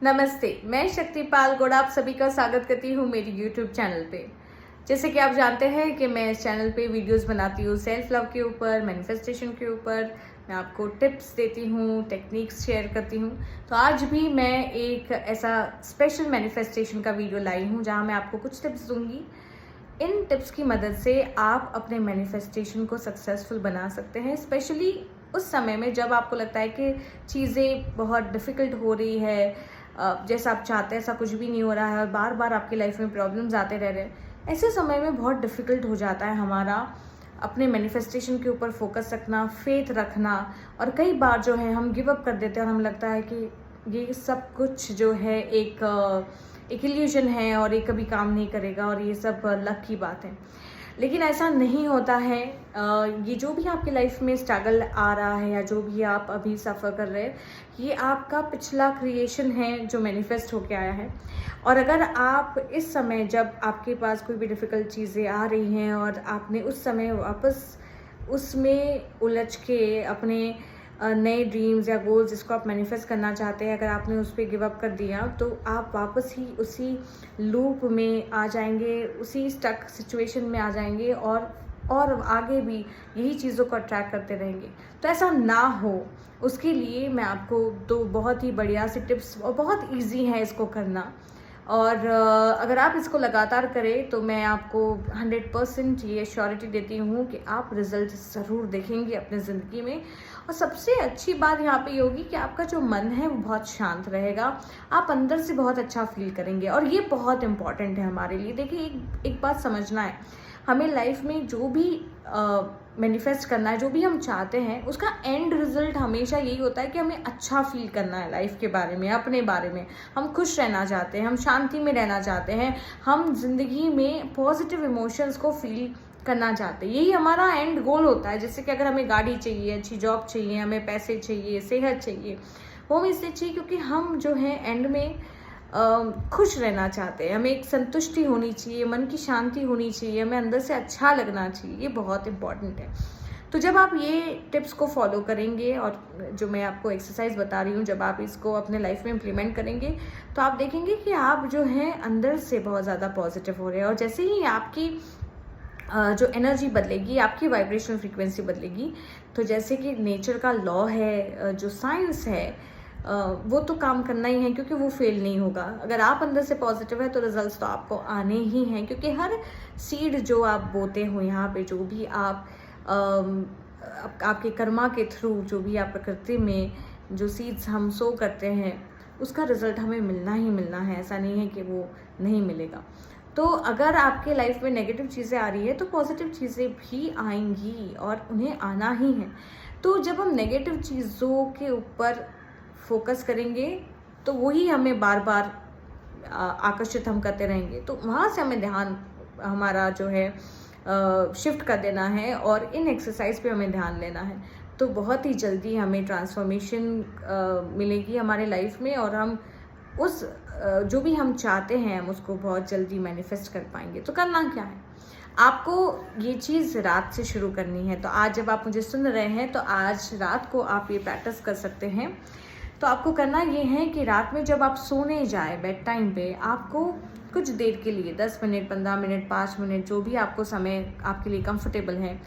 नमस्ते, मैं शक्तिपाल गौड़ आप सभी का स्वागत करती हूँ मेरी YouTube चैनल पे। जैसे कि आप जानते हैं कि मैं इस चैनल पे वीडियोस बनाती हूँ सेल्फ लव के ऊपर, मैनिफेस्टेशन के ऊपर। मैं आपको टिप्स देती हूँ, टेक्निक्स शेयर करती हूँ। तो आज भी मैं एक ऐसा स्पेशल मैनिफेस्टेशन का वीडियो लाई हूँ जहाँ मैं आपको कुछ टिप्स दूंगी। इन टिप्स की मदद से आप अपने मैनिफेस्टेशन को सक्सेसफुल बना सकते हैं, स्पेशली उस समय में जब आपको लगता है कि चीज़ें बहुत डिफ़िकल्ट हो रही है, जैसा आप चाहते हैं ऐसा कुछ भी नहीं हो रहा है और बार बार आपकी लाइफ में प्रॉब्लम्स आते रह रहे हैं। ऐसे समय में बहुत डिफ़िकल्ट हो जाता है हमारा अपने मैनिफेस्टेशन के ऊपर फोकस रखना, फेथ रखना। और कई बार जो है हम गिव अप कर देते हैं और हमें लगता है कि ये सब कुछ जो है एक इल्यूजन है और ये कभी काम नहीं करेगा और ये सब लक की बात है। लेकिन ऐसा नहीं होता है। ये जो भी आपकी लाइफ में स्ट्रगल आ रहा है या जो भी आप अभी सफ़र कर रहे हैं, ये आपका पिछला क्रिएशन है जो मैनिफेस्ट होके आया है। और अगर आप इस समय जब आपके पास कोई भी डिफ़िकल्ट चीज़ें आ रही हैं और आपने उस समय वापस उसमें उलझ के अपने नए ड्रीम्स या गोल्स जिसको आप मैनिफेस्ट करना चाहते हैं, अगर आपने उस पर गिव अप कर दिया तो आप वापस ही उसी लूप में आ जाएंगे, उसी स्टक सिचुएशन में आ जाएंगे और आगे भी यही चीज़ों को अट्रैक्ट करते रहेंगे। तो ऐसा ना हो, उसके लिए मैं आपको दो बहुत ही बढ़िया सी टिप्स, और बहुत इजी है इसको करना। और अगर आप इसको लगातार करें तो मैं आपको 100% ये श्योरिटी देती हूँ कि आप रिजल्ट ज़रूर देखेंगे अपने ज़िंदगी में। और सबसे अच्छी बात यहाँ पे ये होगी कि आपका जो मन है वो बहुत शांत रहेगा, आप अंदर से बहुत अच्छा फील करेंगे। और ये बहुत इम्पॉर्टेंट है हमारे लिए। देखिए, एक बात समझना है, हमें लाइफ में जो भी मैनिफेस्ट करना है, जो भी हम चाहते हैं, उसका एंड रिजल्ट हमेशा यही होता है कि हमें अच्छा फील करना है लाइफ के बारे में, अपने बारे में। हम खुश रहना चाहते हैं, हम शांति में रहना चाहते हैं, हम जिंदगी में पॉजिटिव इमोशंस को फील करना चाहते हैं। यही हमारा एंड गोल होता है। जैसे कि अगर हमें गाड़ी चाहिए, अच्छी जॉब चाहिए, हमें पैसे चाहिए, सेहत चाहिए, वो हमें इसलिए चाहिए क्योंकि हम जो है एंड में खुश रहना चाहते हैं। हमें एक संतुष्टि होनी चाहिए, मन की शांति होनी चाहिए, हमें अंदर से अच्छा लगना चाहिए। ये बहुत इम्पॉर्टेंट है। तो जब आप ये टिप्स को फॉलो करेंगे और जो मैं आपको एक्सरसाइज बता रही हूँ, जब आप इसको अपने लाइफ में इम्प्लीमेंट करेंगे तो आप देखेंगे कि आप जो हैं अंदर से बहुत ज़्यादा पॉजिटिव हो रहे हैं। और जैसे ही आपकी जो एनर्जी बदलेगी, आपकी वाइब्रेशनल फ्रीक्वेंसी बदलेगी, तो जैसे कि नेचर का लॉ है, जो साइंस है, वो तो काम करना ही है क्योंकि वो फेल नहीं होगा। अगर आप अंदर से पॉजिटिव है तो रिजल्ट्स तो आपको आने ही हैं, क्योंकि हर सीड जो आप बोते हो यहाँ पे, जो भी आप आपके कर्मा के थ्रू, जो भी आप प्रकृति में जो सीड्स हम सो करते हैं, उसका रिजल्ट हमें मिलना ही मिलना है। ऐसा नहीं है कि वो नहीं मिलेगा। तो अगर आपके लाइफ में नेगेटिव चीज़ें आ रही है तो पॉजिटिव चीज़ें भी आएंगी और उन्हें आना ही है। तो जब हम नेगेटिव चीज़ों के ऊपर फोकस करेंगे तो वही हमें बार बार आकर्षित हम करते रहेंगे। तो वहाँ से हमें ध्यान हमारा जो है शिफ्ट कर देना है और इन एक्सरसाइज पे हमें ध्यान लेना है। तो बहुत ही जल्दी हमें ट्रांसफॉर्मेशन मिलेगी हमारे लाइफ में और हम उस जो भी हम चाहते हैं हम उसको बहुत जल्दी मैनिफेस्ट कर पाएंगे। तो करना क्या है, आपको ये चीज़ रात से शुरू करनी है। तो आज जब आप मुझे सुन रहे हैं तो आज रात को आप ये प्रैक्टिस कर सकते हैं। तो आपको करना ये है कि रात में जब आप सोने जाए बेड टाइम पे, आपको कुछ देर के लिए 10 मिनट, 15 मिनट, 5 मिनट, जो भी आपको समय आपके लिए कंफर्टेबल है,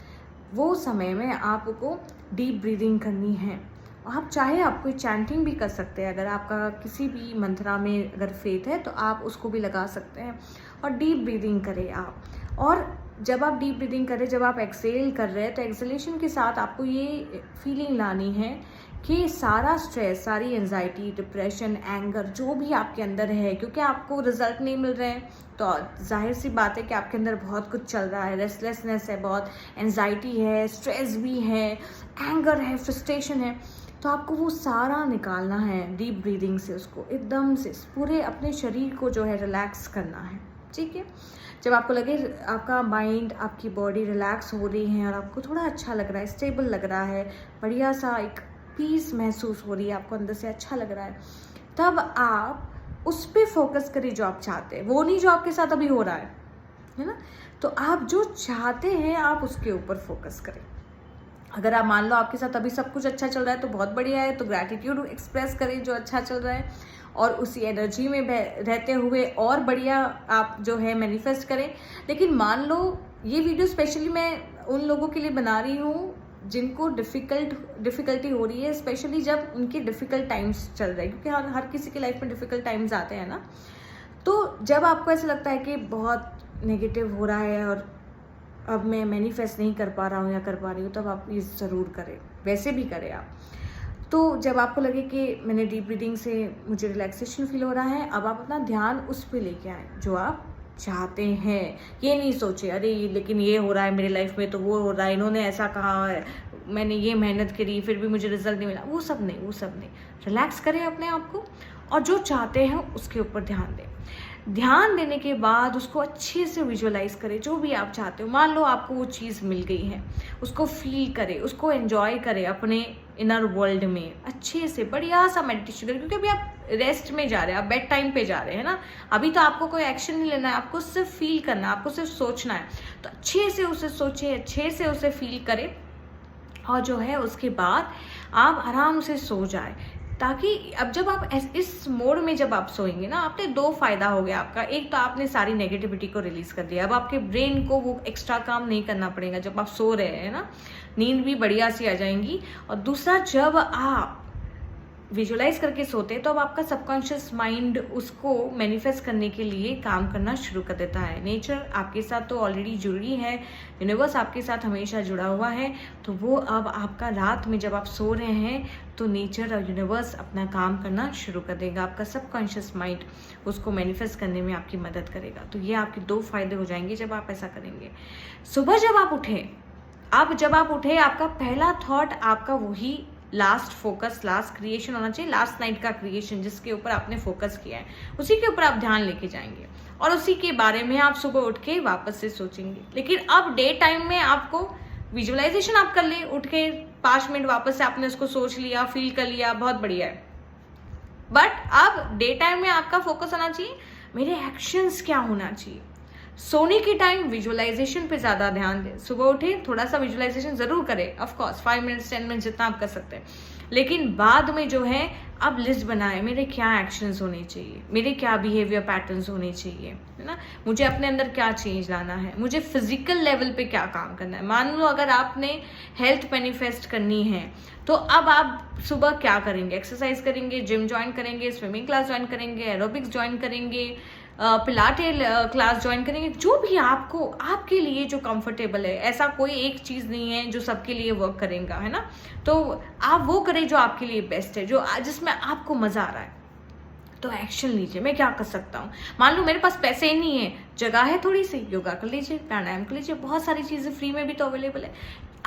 वो समय में आपको डीप ब्रीदिंग करनी है। आप चाहे आप कोई चैंटिंग भी कर सकते हैं। अगर आपका किसी भी मंत्रा में अगर फेथ है तो आप उसको भी लगा सकते हैं और डीप ब्रीदिंग करें आप। और जब आप डीप ब्रीदिंग करें, जब आप एक्सेल कर रहे हैं, तो एक्सेलेशन के साथ आपको ये फीलिंग लानी है कि सारा स्ट्रेस, सारी एंजाइटी, डिप्रेशन, एंगर जो भी आपके अंदर है, क्योंकि आपको रिजल्ट नहीं मिल रहे हैं तो जाहिर सी बात है कि आपके अंदर बहुत कुछ चल रहा है, रेस्टलेसनेस है, बहुत एंजाइटी है, स्ट्रेस भी है, एंगर है, फ्रस्ट्रेशन है। तो आपको वो सारा निकालना है डीप ब्रीदिंग से, उसको एकदम से पूरे अपने शरीर को जो है रिलैक्स करना है। ठीक है, जब आपको लगे आपका माइंड, आपकी बॉडी रिलैक्स हो रही है और आपको थोड़ा अच्छा लग रहा है, स्टेबल लग रहा है, बढ़िया सा एक पीस महसूस हो रही है, आपको अंदर से अच्छा लग रहा है, तब आप उस पर फोकस करिए जो आप चाहते हैं, वो नहीं जो आपके साथ अभी हो रहा है ना। तो आप जो चाहते हैं आप उसके ऊपर फोकस करें। अगर आप मान लो आपके साथ अभी सब कुछ अच्छा चल रहा है तो बहुत बढ़िया है, तो ग्रैटिट्यूड एक्सप्रेस करें जो अच्छा चल रहा है। और उसी एनर्जी में रहते हुए और बढ़िया आप जो है मैनिफेस्ट करें। लेकिन मान लो ये वीडियो स्पेशली मैं उन लोगों के लिए बना रही हूँ जिनको डिफ़िकल्टी हो रही है, स्पेशली जब उनके डिफ़िकल्ट टाइम्स चल रहे हैं, क्योंकि हर किसी की लाइफ में डिफ़िकल्ट टाइम्स आते हैं ना। तो जब आपको ऐसा लगता है कि बहुत नेगेटिव हो रहा है और अब मैं मैनिफेस्ट नहीं कर पा रहा हूँ या कर पा रही हूँ, तब आप ये ज़रूर करें, वैसे भी करें आप। तो जब आपको लगे कि मैंने डीप ब्रीदिंग से मुझे रिलैक्सेशन फील हो रहा है, अब आप अपना ध्यान उस पे लेके आए जो आप चाहते हैं। ये नहीं सोचे अरे लेकिन ये हो रहा है मेरी लाइफ में, तो वो हो रहा है, इन्होंने ऐसा कहा है, मैंने ये मेहनत करी फिर भी मुझे रिजल्ट नहीं मिला, वो सब नहीं। रिलैक्स करें अपने आप को और जो चाहते हैं उसके ऊपर ध्यान दें। ध्यान देने के बाद उसको अच्छे से विजुअलाइज करें, जो भी आप चाहते हो। मान लो आपको वो चीज़ मिल गई है, उसको फील करें, उसको एंजॉय करें अपने इनर वर्ल्ड में, अच्छे से बढ़िया सा मेडिटेशन करें। क्योंकि अभी आप रेस्ट में जा रहे हैं, आप बेड टाइम पे जा रहे हैं ना, अभी तो आपको कोई एक्शन नहीं लेना है, आपको सिर्फ फील करना है, आपको सिर्फ सोचना है। तो अच्छे से उसे सोचें, अच्छे से उसे फील करें और जो है उसके बाद आप आराम से सो जाए। ताकि अब जब आप इस मोड में जब आप सोएंगे ना, आपने दो फायदा हो गया आपका। एक तो आपने सारी नेगेटिविटी को रिलीज कर दिया, अब आपके ब्रेन को वो एक्स्ट्रा काम नहीं करना पड़ेगा जब आप सो रहे हैं ना, नींद भी बढ़िया सी आ जाएंगी। और दूसरा, जब आप विजुअलाइज करके सोते हैं तो अब आपका सबकॉन्शियस माइंड उसको मैनिफेस्ट करने के लिए काम करना शुरू कर देता है। नेचर आपके साथ तो ऑलरेडी जुड़ी है, यूनिवर्स आपके साथ हमेशा जुड़ा हुआ है, तो वो अब आपका रात में जब आप सो रहे हैं तो नेचर और यूनिवर्स अपना काम करना शुरू कर देगा। आपका सबकॉन्शियस माइंड उसको मैनिफेस्ट करने में आपकी मदद करेगा। तो ये आपके दो फायदे हो जाएंगे जब आप ऐसा करेंगे। सुबह जब आप उठे, आपका पहला थॉट आपका वही लास्ट फोकस, लास्ट क्रिएशन होना चाहिए, लास्ट नाइट का क्रिएशन जिसके ऊपर आपने फोकस किया है, उसी के ऊपर आप ध्यान लेके जाएंगे और उसी के बारे में आप सुबह उठ के वापस से सोचेंगे। लेकिन अब डे टाइम में आपको विजुअलाइजेशन आप कर ले, उठ के 5 मिनट वापस से आपने उसको सोच लिया, फील कर लिया, बहुत बढ़िया है। बट अब डे टाइम में आपका फोकस होना चाहिए मेरे एक्शंस क्या होना चाहिए। सोने के टाइम विजुअलाइजेशन पे ज्यादा ध्यान दें। सुबह उठे थोड़ा सा विजुअलाइजेशन जरूर करें, ऑफ कोर्स 5 मिनट्स 10 मिनट्स जितना आप कर सकते हैं। लेकिन बाद में जो है आप लिस्ट बनाएं, मेरे क्या एक्शंस होने चाहिए, मेरे क्या बिहेवियर पैटर्न्स होने चाहिए, है ना, मुझे अपने अंदर क्या चेंज लाना है, मुझे फिजिकल लेवल पे क्या काम करना है। मान लो अगर आपने हेल्थ मैनिफेस्ट करनी है तो अब आप सुबह क्या करेंगे, एक्सरसाइज करेंगे, जिम ज्वाइन करेंगे, स्विमिंग क्लास ज्वाइन करेंगे, एरोबिक्स ज्वाइन करेंगे, पिलाटे क्लास ज्वाइन करेंगे, जो भी आपको आपके लिए जो कंफर्टेबल है। ऐसा कोई एक चीज़ नहीं है जो सबके लिए वर्क करेगा, है ना। तो आप वो करें जो आपके लिए बेस्ट है, जो जिसमें आपको मज़ा आ रहा है। तो एक्शन लीजिए, मैं क्या कर सकता हूँ। मान लो मेरे पास पैसे ही नहीं है, जगह है थोड़ी सी, योगा कर लीजिए, प्राणायाम कर लीजिए, बहुत सारी चीज़ें फ्री में भी तो अवेलेबल है।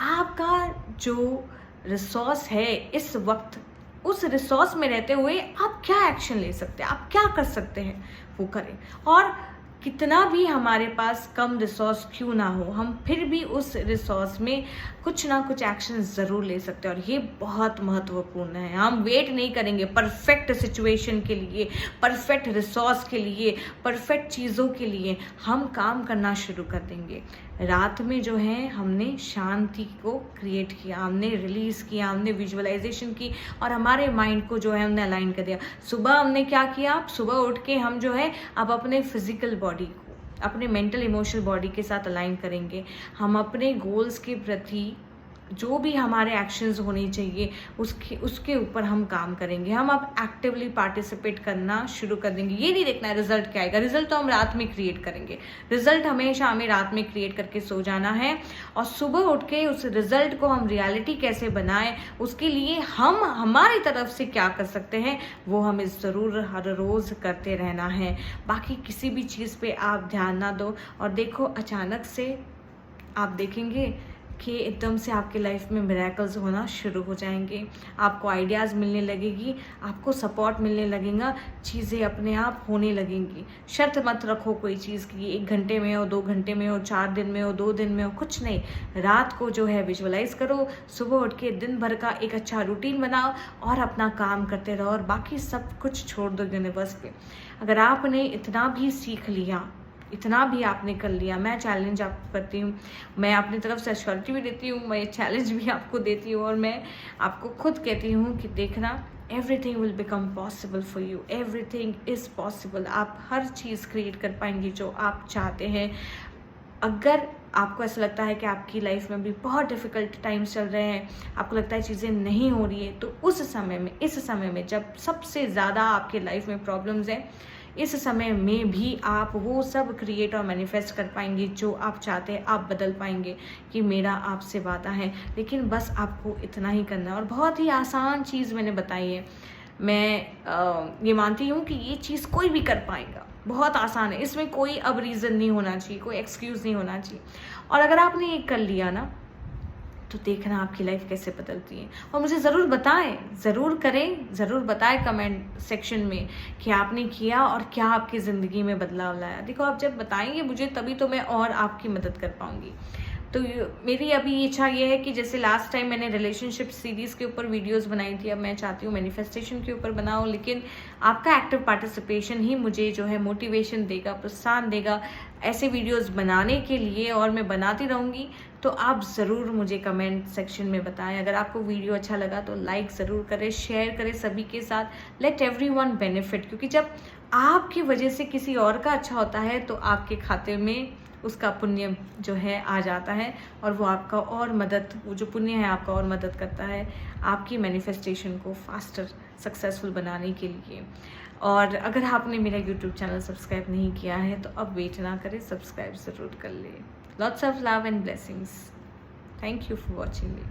आपका जो रिसोर्स है इस वक्त, उस रिसोर्स में रहते हुए आप क्या एक्शन ले सकते हैं, आप क्या कर सकते हैं, वो करें। और कितना भी हमारे पास कम रिसोर्स क्यों ना हो, हम फिर भी उस रिसोर्स में कुछ ना कुछ एक्शन ज़रूर ले सकते हैं। और ये बहुत महत्वपूर्ण है। हम वेट नहीं करेंगे परफेक्ट सिचुएशन के लिए, परफेक्ट रिसोर्स के लिए, परफेक्ट चीज़ों के लिए। हम काम करना शुरू कर देंगे। रात में जो है हमने शांति को क्रिएट किया, हमने रिलीज़ किया, हमने विजुअलाइजेशन की और हमारे माइंड को जो है हमने अलाइन कर दिया। सुबह हमने क्या किया, सुबह उठ के हम जो है अब अपने फिजिकल बॉडी को अपने मेंटल इमोशनल बॉडी के साथ अलाइन करेंगे। हम अपने गोल्स के प्रति जो भी हमारे एक्शंस होने चाहिए उसके ऊपर हम काम करेंगे। हम अब एक्टिवली पार्टिसिपेट करना शुरू कर देंगे। ये नहीं देखना है रिजल्ट क्या आएगा, रिजल्ट तो हम रात में क्रिएट करेंगे। रिजल्ट हमेशा हमें रात में क्रिएट करके सो जाना है और सुबह उठ के उस रिजल्ट को हम रियलिटी कैसे बनाएं, उसके लिए हम हमारी तरफ से क्या कर सकते हैं वो हमें ज़रूर हर रोज़ करते रहना है। बाकी किसी भी चीज़ पे आप ध्यान ना दो और देखो अचानक से आप देखेंगे कि एकदम से आपके लाइफ में मिरेकल्स होना शुरू हो जाएंगे। आपको आइडियाज़ मिलने लगेगी, आपको सपोर्ट मिलने लगेगा, चीज़ें अपने आप होने लगेंगी। शर्त मत रखो कोई चीज़ की 1 घंटे में हो, 2 घंटे में हो, 4 दिन में हो, 2 दिन में हो, कुछ नहीं। रात को जो है विजुअलाइज करो, सुबह उठ के दिन भर का एक अच्छा रूटीन बनाओ और अपना काम करते रहो और बाकी सब कुछ छोड़ दो यूनिवर्स पे। अगर आपने इतना भी सीख लिया, इतना भी आपने कर लिया, मैं चैलेंज आपको करती हूँ, मैं अपनी तरफ से एश्योरिटी भी देती हूँ, मैं चैलेंज भी आपको देती हूँ और मैं आपको खुद कहती हूँ कि देखना everything will become possible for you, everything is possible. आप हर चीज़ क्रिएट कर पाएंगे जो आप चाहते हैं। अगर आपको ऐसा लगता है कि आपकी लाइफ में भी बहुत डिफ़िकल्ट टाइम्स चल रहे हैं, आपको लगता है चीज़ें नहीं हो रही है, तो उस समय में, इस समय में जब सबसे ज़्यादा आपके लाइफ में प्रॉब्लम्स हैं, इस समय में भी आप वो सब क्रिएट और मैनिफेस्ट कर पाएंगे जो आप चाहते हैं। आप बदल पाएंगे कि मेरा आपसे वादा है। लेकिन बस आपको इतना ही करना है, और बहुत ही आसान चीज़ मैंने बताई है। मैं ये मानती हूँ कि ये चीज़ कोई भी कर पाएगा, बहुत आसान है, इसमें कोई अब रीज़न नहीं होना चाहिए, कोई एक्सक्यूज़ नहीं होना चाहिए। और अगर आपने ये कर लिया ना, तो देखना आपकी लाइफ कैसे बदलती है। और मुझे ज़रूर बताएं, ज़रूर करें, ज़रूर बताएं कमेंट सेक्शन में कि आपने किया और क्या आपकी ज़िंदगी में बदलाव लाया। देखो, आप जब बताएंगे मुझे, तभी तो मैं और आपकी मदद कर पाऊँगी। तो मेरी अभी इच्छा ये है कि जैसे लास्ट टाइम मैंने रिलेशनशिप सीरीज़ के ऊपर वीडियोस बनाई थी, अब मैं चाहती हूँ मैनिफेस्टेशन के ऊपर बनाऊँ। लेकिन आपका एक्टिव पार्टिसिपेशन ही मुझे जो है मोटिवेशन देगा, प्रोत्साहन देगा ऐसे वीडियोस बनाने के लिए, और मैं बनाती रहूँगी। तो आप ज़रूर मुझे कमेंट सेक्शन में बताएं। अगर आपको वीडियो अच्छा लगा तो लाइक ज़रूर करें, शेयर करें सभी के साथ। लेट एवरीवन बेनिफिट, क्योंकि जब आपकी वजह से किसी और का अच्छा होता है तो आपके खाते में उसका पुण्य जो है आ जाता है, और वो आपका और मदद, वो जो पुण्य है आपका और मदद करता है आपकी मैनिफेस्टेशन को फास्टर सक्सेसफुल बनाने के लिए। और अगर आपने मेरा यूट्यूब चैनल सब्सक्राइब नहीं किया है तो अब वेट ना करें, सब्सक्राइब ज़रूर कर ले। Lots of love and blessings. Thank you for watching me.